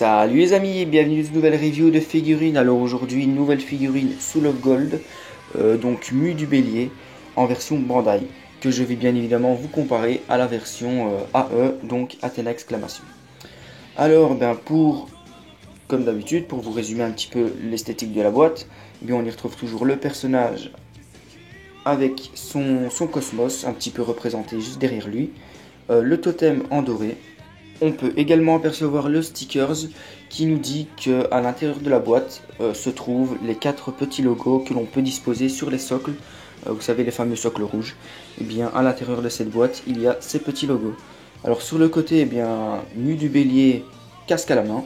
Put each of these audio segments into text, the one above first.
Salut les amis et bienvenue dans une nouvelle review de figurines. Alors aujourd'hui une nouvelle figurine Soul of Gold, donc Mu du Bélier en version Bandai, que je vais bien évidemment vous comparer à la version AE, donc Athéna exclamation. Alors comme d'habitude, pour vous résumer un petit peu l'esthétique de la boîte, on y retrouve toujours le personnage avec son cosmos un petit peu représenté juste derrière lui, le totem en doré. On peut également apercevoir le stickers qui nous dit qu'à l'intérieur de la boîte se trouvent les 4 petits logos que l'on peut disposer sur les socles. Vous savez, les fameux socles rouges. Et bien à l'intérieur de cette boîte, il y a ces petits logos. Alors sur le côté, Mu du Bélier, casque à la main.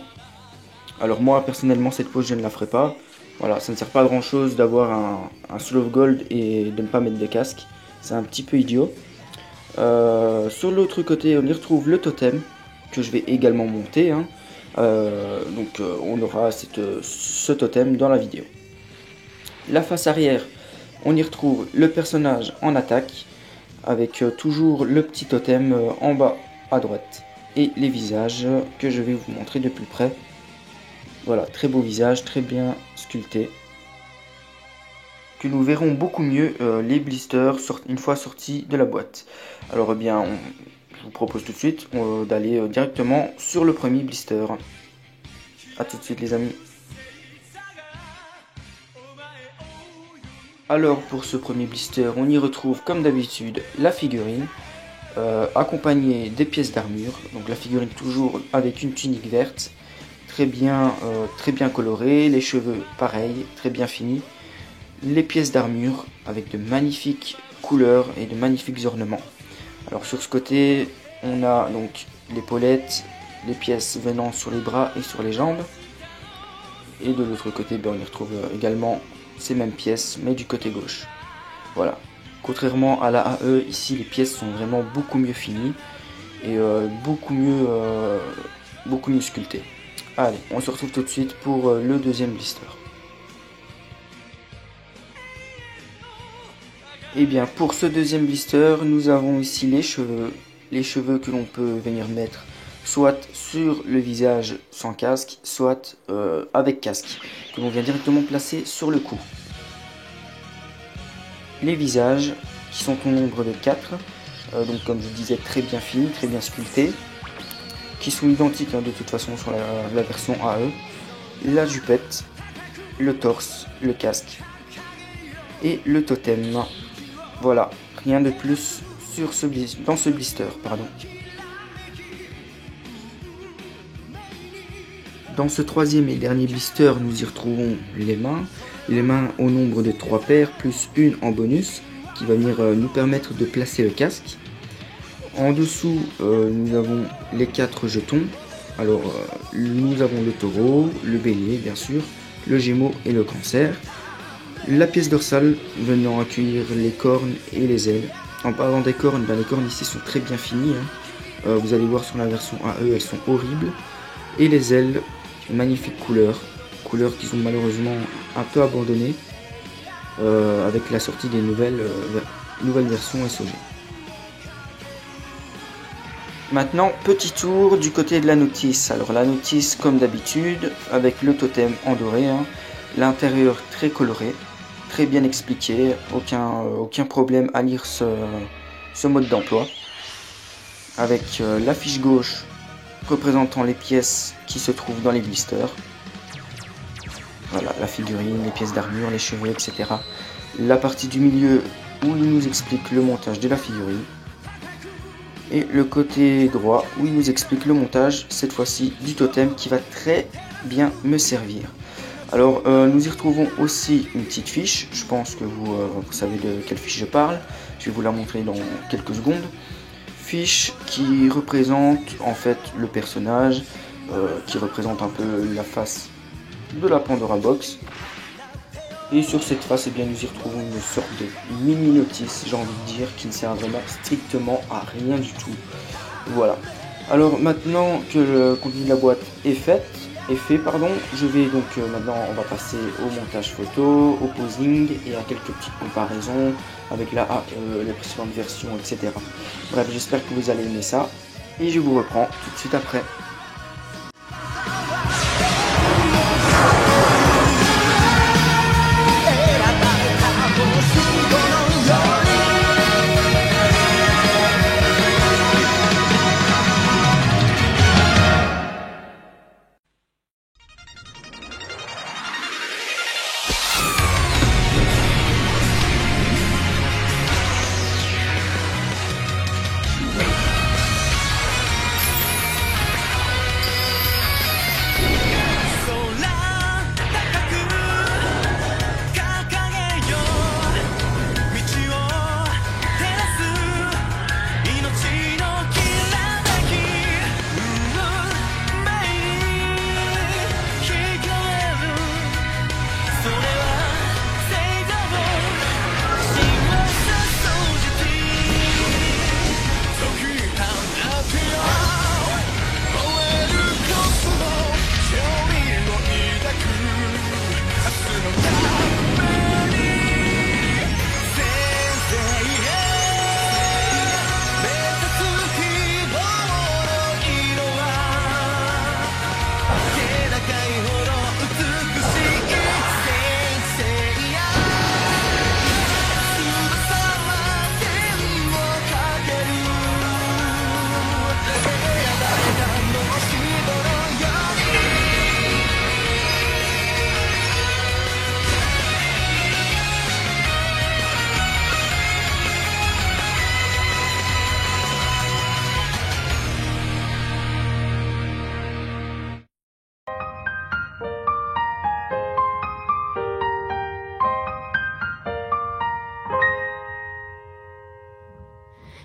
Alors moi personnellement cette pose je ne la ferai pas. Voilà, ça ne sert pas à grand chose d'avoir un Soul of Gold et de ne pas mettre de casque. C'est un petit peu idiot. Sur l'autre côté, on y retrouve le totem, que je vais également monter, on aura ce totem dans la vidéo. La face arrière, on y retrouve le personnage en attaque avec toujours le petit totem en bas à droite et les visages que je vais vous montrer de plus près. Voilà, très beau visage, très bien sculpté, que nous verrons beaucoup mieux les blisters une fois sortis de la boîte. Alors je vous propose tout de suite d'aller directement sur le premier blister. A tout de suite les amis. Alors pour ce premier blister, on y retrouve comme d'habitude la figurine, accompagnée des pièces d'armure. Donc la figurine toujours avec une tunique verte, très bien colorée, les cheveux pareil, très bien finis. Les pièces d'armure avec de magnifiques couleurs et de magnifiques ornements. Alors sur ce côté, on a donc l'épaulette, les pièces venant sur les bras et sur les jambes. Et de l'autre côté, on y retrouve également ces mêmes pièces, mais du côté gauche. Voilà. Contrairement à la AE, ici les pièces sont vraiment beaucoup mieux finies et beaucoup mieux sculptées. Allez, on se retrouve tout de suite pour le deuxième blister. Et bien pour ce deuxième blister, nous avons ici les cheveux que l'on peut venir mettre soit sur le visage sans casque, soit avec casque, que l'on vient directement placer sur le cou. Les visages qui sont au nombre de 4, donc comme je disais très bien finis, très bien sculptés, qui sont identiques de toute façon sur la version AE, la jupette, le torse, le casque et le totem. Voilà, rien de plus dans ce blister. Dans ce troisième et dernier blister, nous y retrouvons les mains au nombre de 3 paires, plus une en bonus, qui va venir nous permettre de placer le casque. En dessous, nous avons les 4 jetons. Alors, nous avons le taureau, le bélier bien sûr, le gémeaux et le cancer. La pièce dorsale venant accueillir les cornes et les ailes. En parlant des cornes, les cornes ici sont très bien finies. Vous allez voir sur la version AE, elles sont horribles. Et les ailes, magnifique couleurs qu'ils ont malheureusement un peu abandonnées avec la sortie des nouvelles versions SOG. Maintenant, petit tour du côté de la notice. Alors la notice comme d'habitude avec le totem en doré, l'intérieur très coloré, très bien expliqué, aucun problème à lire ce mode d'emploi. Avec la fiche gauche représentant les pièces qui se trouvent dans les blisters. Voilà, la figurine, les pièces d'armure, les cheveux, etc. La partie du milieu où il nous explique le montage de la figurine. Et le côté droit où il nous explique le montage, cette fois-ci, du totem qui va très bien me servir. Alors nous y retrouvons aussi une petite fiche, je pense que vous savez de quelle fiche je parle, je vais vous la montrer dans quelques secondes. Fiche qui représente en fait le personnage, qui représente un peu la face de la Pandora Box. Et sur cette face, nous y retrouvons une sorte de mini notice, j'ai envie de dire, qui ne sert vraiment strictement à rien du tout. Voilà. Alors maintenant que le contenu de la boîte est fait, je vais donc maintenant on va passer au montage photo, au posing et à quelques petites comparaisons avec la AE, les précédentes versions, etc. Bref, j'espère que vous allez aimer ça et je vous reprends tout de suite après.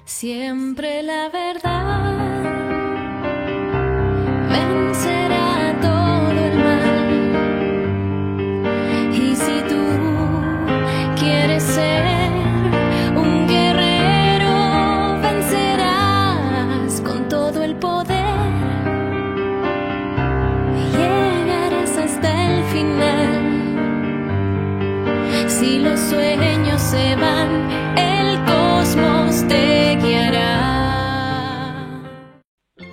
Siempre la verdad vencerá todo el mal. Y si tú quieres ser un guerrero, vencerás con todo el poder. Llegarás hasta el final. Si los sueños se van, el cosmos te guiará.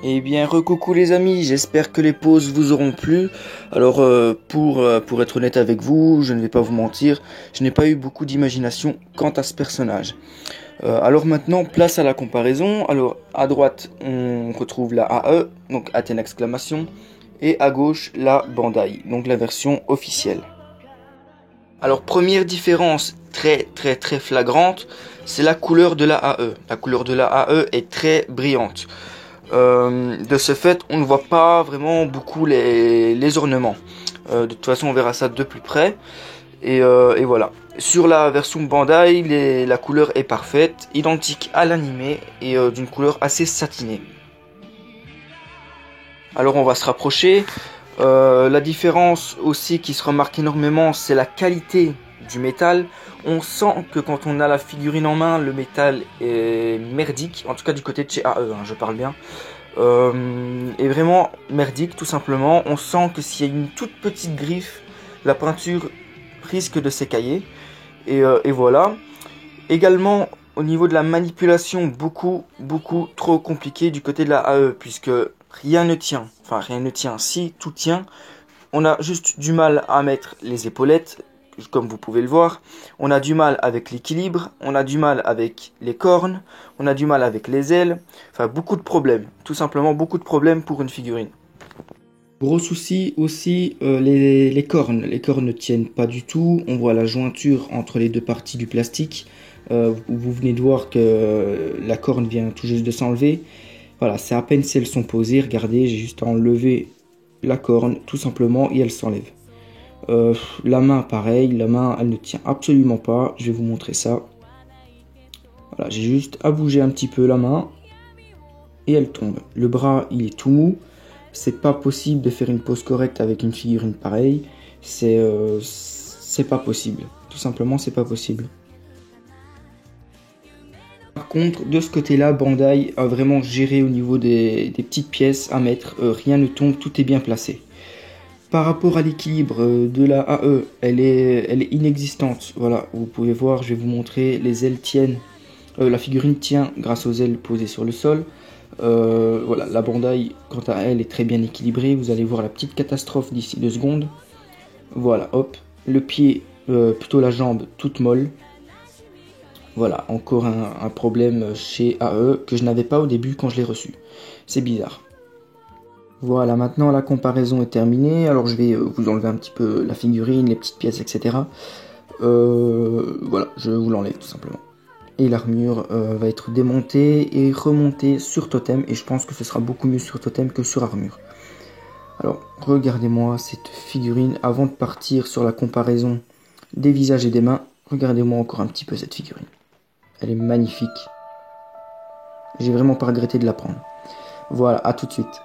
Eh bien, recoucou les amis, j'espère que les pauses vous auront plu. Alors, pour être honnête avec vous, je ne vais pas vous mentir, je n'ai pas eu beaucoup d'imagination quant à ce personnage. Alors maintenant, place à la comparaison. Alors, à droite, on retrouve la AE, donc Athènes exclamation, et à gauche, la Bandai, donc la version officielle. Alors, première différence très flagrante, c'est la couleur de la AE. La couleur de la AE est très brillante. De ce fait, on ne voit pas vraiment beaucoup les ornements. De toute façon, on verra ça de plus près. Et voilà. Sur la version Bandai, la couleur est parfaite, identique à l'animé et d'une couleur assez satinée. Alors, on va se rapprocher. La différence aussi qui se remarque énormément, c'est la qualité du métal. On sent que quand on a la figurine en main, le métal est merdique, en tout cas du côté de chez AE, je parle bien. Est vraiment merdique tout simplement. On sent que s'il y a une toute petite griffe, la peinture risque de s'écailler. Et voilà. Également, au niveau de la manipulation, beaucoup trop compliqué du côté de la AE, puisque rien ne tient. Enfin, rien ne tient. Si, tout tient. On a juste du mal à mettre les épaulettes, comme vous pouvez le voir. On a du mal avec l'équilibre. On a du mal avec les cornes. On a du mal avec les ailes. Enfin, beaucoup de problèmes. Tout simplement, beaucoup de problèmes pour une figurine. Gros souci aussi, les cornes. Les cornes ne tiennent pas du tout. On voit la jointure entre les deux parties du plastique. Vous venez de voir que la corne vient tout juste de s'enlever. Voilà, c'est à peine si elles sont posées. Regardez, j'ai juste à enlever la corne, tout simplement, et elle s'enlève. La main, pareil. La main, elle ne tient absolument pas. Je vais vous montrer ça. Voilà, j'ai juste à bouger un petit peu la main. Et elle tombe. Le bras, il est tout mou. C'est pas possible de faire une pose correcte avec une figurine pareille. C'est pas possible. Tout simplement, c'est pas possible. Par contre, de ce côté-là, Bandai a vraiment géré au niveau des petites pièces à mettre. Rien ne tombe, tout est bien placé. Par rapport à l'équilibre de la AE, elle est inexistante. Voilà, vous pouvez voir, je vais vous montrer. Les ailes tiennent. La figurine tient grâce aux ailes posées sur le sol. Voilà, la Bandai, quant à elle, est très bien équilibrée. Vous allez voir la petite catastrophe d'ici 2 secondes. Voilà, hop. Le pied, plutôt la jambe, toute molle. Voilà, encore un problème chez AE que je n'avais pas au début quand je l'ai reçu. C'est bizarre. Voilà, maintenant la comparaison est terminée. Alors je vais vous enlever un petit peu la figurine, les petites pièces, etc. Voilà, je vous l'enlève tout simplement. Et l'armure va être démontée et remontée sur totem. Et je pense que ce sera beaucoup mieux sur totem que sur armure. Alors, regardez-moi cette figurine. Avant de partir sur la comparaison des visages et des mains, regardez-moi encore un petit peu cette figurine. Elle est magnifique. J'ai vraiment pas regretté de la prendre. Voilà, à tout de suite.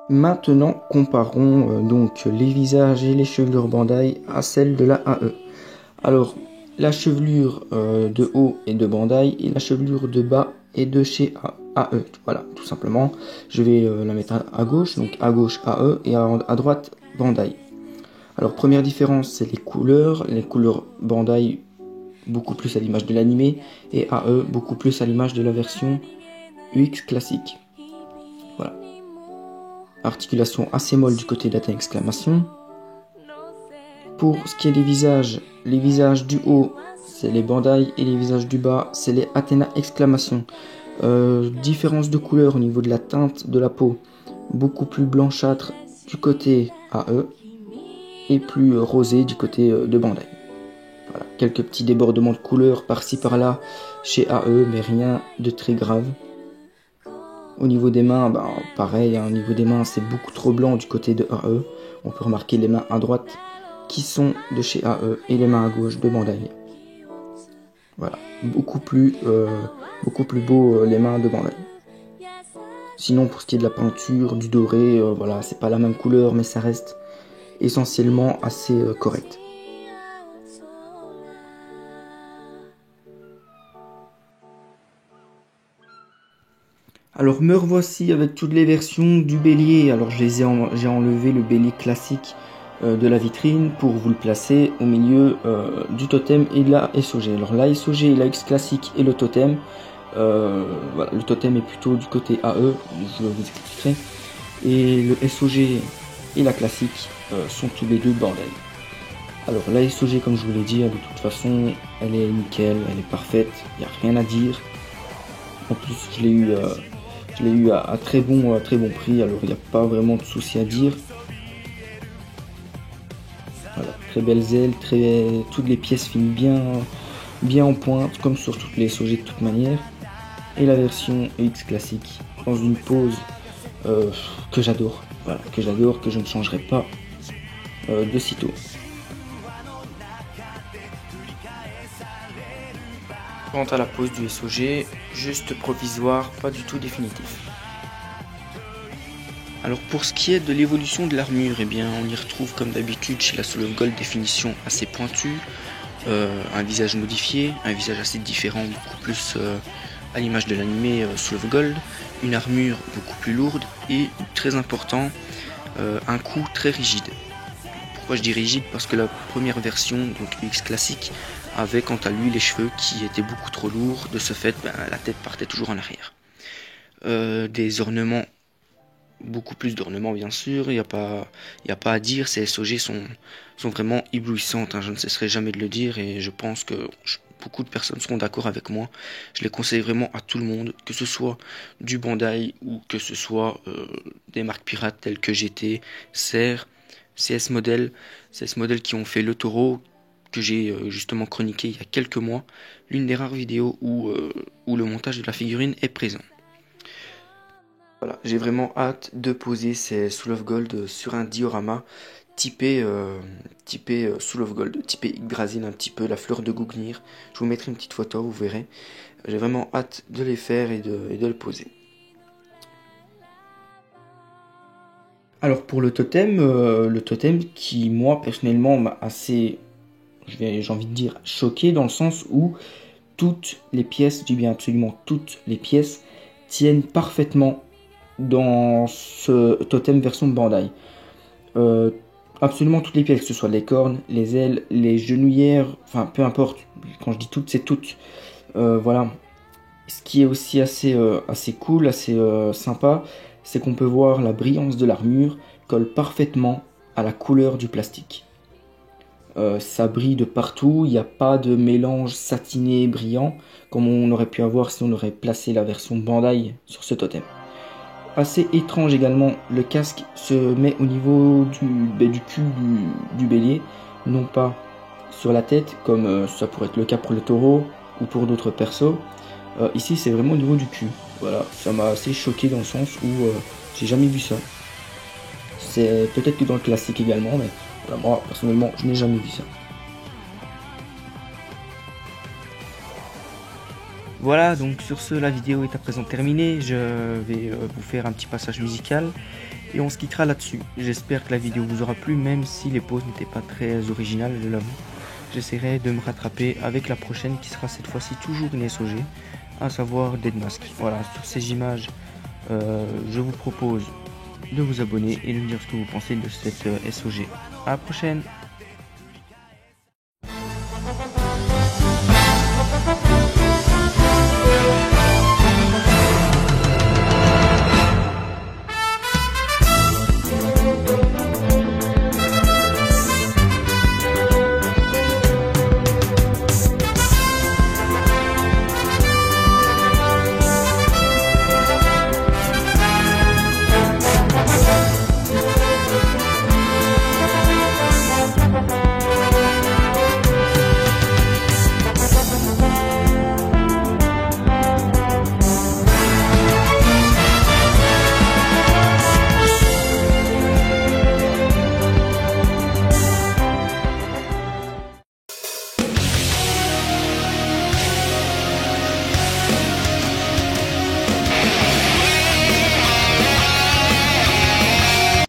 Maintenant, comparons donc les visages et les chevelures Bandai à celles de la AE. Alors, la chevelure de haut est de Bandai et la chevelure de bas est de chez AE. Voilà, tout simplement. Je vais la mettre à gauche, donc à gauche AE et à droite Bandai. Alors, première différence, c'est les couleurs. Les couleurs Bandai beaucoup plus à l'image de l'animé et AE beaucoup plus à l'image de la version UX classique. Voilà. Articulation assez molle du côté d'Athènes exclamation. Pour ce qui est des visages, les visages du haut, c'est les Bandai et les visages du bas, c'est les Athéna exclamation. Différence de couleur au niveau de la teinte de la peau, beaucoup plus blanchâtre du côté AE et plus rosé du côté de Bandai. Voilà, quelques petits débordements de couleurs par-ci par-là chez AE, mais rien de très grave. Au niveau des mains, pareil, au niveau des mains, c'est beaucoup trop blanc du côté de AE. On peut remarquer les mains à droite qui sont de chez AE et les mains à gauche de Bandai. Voilà, beaucoup plus beau les mains de Bandai. Sinon pour ce qui est de la peinture, du doré, voilà, c'est pas la même couleur mais ça reste essentiellement assez correct. Alors me revoici avec toutes les versions du bélier. Alors j'ai enlevé le bélier classique de la vitrine pour vous le placer au milieu du totem et de la SOG. Alors la SOG, la X classique et le totem. Voilà, le totem est plutôt du côté AE, je vous expliquerai. Et le SOG et la classique sont tous les deux Bandai. Alors la SOG, comme je vous l'ai dit, de toute façon, elle est nickel, elle est parfaite, il n'y a rien à dire. En plus, je l'ai eu à très bon prix, alors il n'y a pas vraiment de souci à dire. Voilà, très belles ailes, toutes les pièces finissent bien en pointe, comme sur toutes les SOG de toute manière. Et la version X classique, dans une pose que j'adore, voilà, que je ne changerai pas de sitôt. Quant à la pose du SOG, juste provisoire, pas du tout définitif. Alors pour ce qui est de l'évolution de l'armure, eh bien on y retrouve comme d'habitude chez la Soul of Gold définition assez pointue, un visage modifié, un visage assez différent, beaucoup plus à l'image de l'animé Soul of Gold, une armure beaucoup plus lourde et très important, un cou très rigide. Pourquoi je dis rigide? Parce que la première version, donc X classique, avait quant à lui les cheveux qui étaient beaucoup trop lourds, de ce fait la tête partait toujours en arrière. Des ornements, beaucoup plus d'ornements bien sûr, il n'y a pas à dire, ces SOG sont vraiment éblouissantes, hein, je ne cesserai jamais de le dire et je pense que beaucoup de personnes seront d'accord avec moi. Je les conseille vraiment à tout le monde, que ce soit du Bandai ou que ce soit des marques pirates telles que GT, Serre, CS Model qui ont fait le taureau, que j'ai justement chroniqué il y a quelques mois, l'une des rares vidéos où le montage de la figurine est présent. Voilà, j'ai vraiment hâte de poser ces Soul of Gold sur un diorama typé Soul of Gold, typé Yggdrasil, un petit peu la fleur de Gungnir. Je vous mettrai une petite photo, vous verrez. J'ai vraiment hâte de les faire et de le poser. Alors pour le totem qui moi personnellement m'a assez, j'ai envie de dire, choqué dans le sens où toutes les pièces, je dis bien absolument toutes les pièces, tiennent parfaitement dans ce totem version Bandai. Absolument toutes les pièces, que ce soit les cornes, les ailes, les genouillères, enfin peu importe, quand je dis toutes, c'est toutes. Voilà. Ce qui est aussi assez cool, assez sympa, c'est qu'on peut voir la brillance de l'armure colle parfaitement à la couleur du plastique. Ça brille de partout, il n'y a pas de mélange satiné brillant comme on aurait pu avoir si on aurait placé la version Bandai sur ce totem. Assez étrange également, le casque se met au niveau du cul du bélier, non pas sur la tête comme ça pourrait être le cas pour le taureau ou pour d'autres persos. Ici c'est vraiment au niveau du cul. Voilà, ça m'a assez choqué dans le sens où j'ai jamais vu ça. C'est peut-être que dans le classique également, mais voilà, moi personnellement je n'ai jamais vu ça. Voilà, donc sur ce, la vidéo est à présent terminée. Je vais vous faire un petit passage musical et on se quittera là-dessus. J'espère que la vidéo vous aura plu, même si les poses n'étaient pas très originales, je l'avoue. J'essaierai de me rattraper avec la prochaine qui sera cette fois-ci toujours une SOG, à savoir Dead Mask. Voilà, sur ces images, je vous propose de vous abonner et de me dire ce que vous pensez de cette SOG. À la prochaine!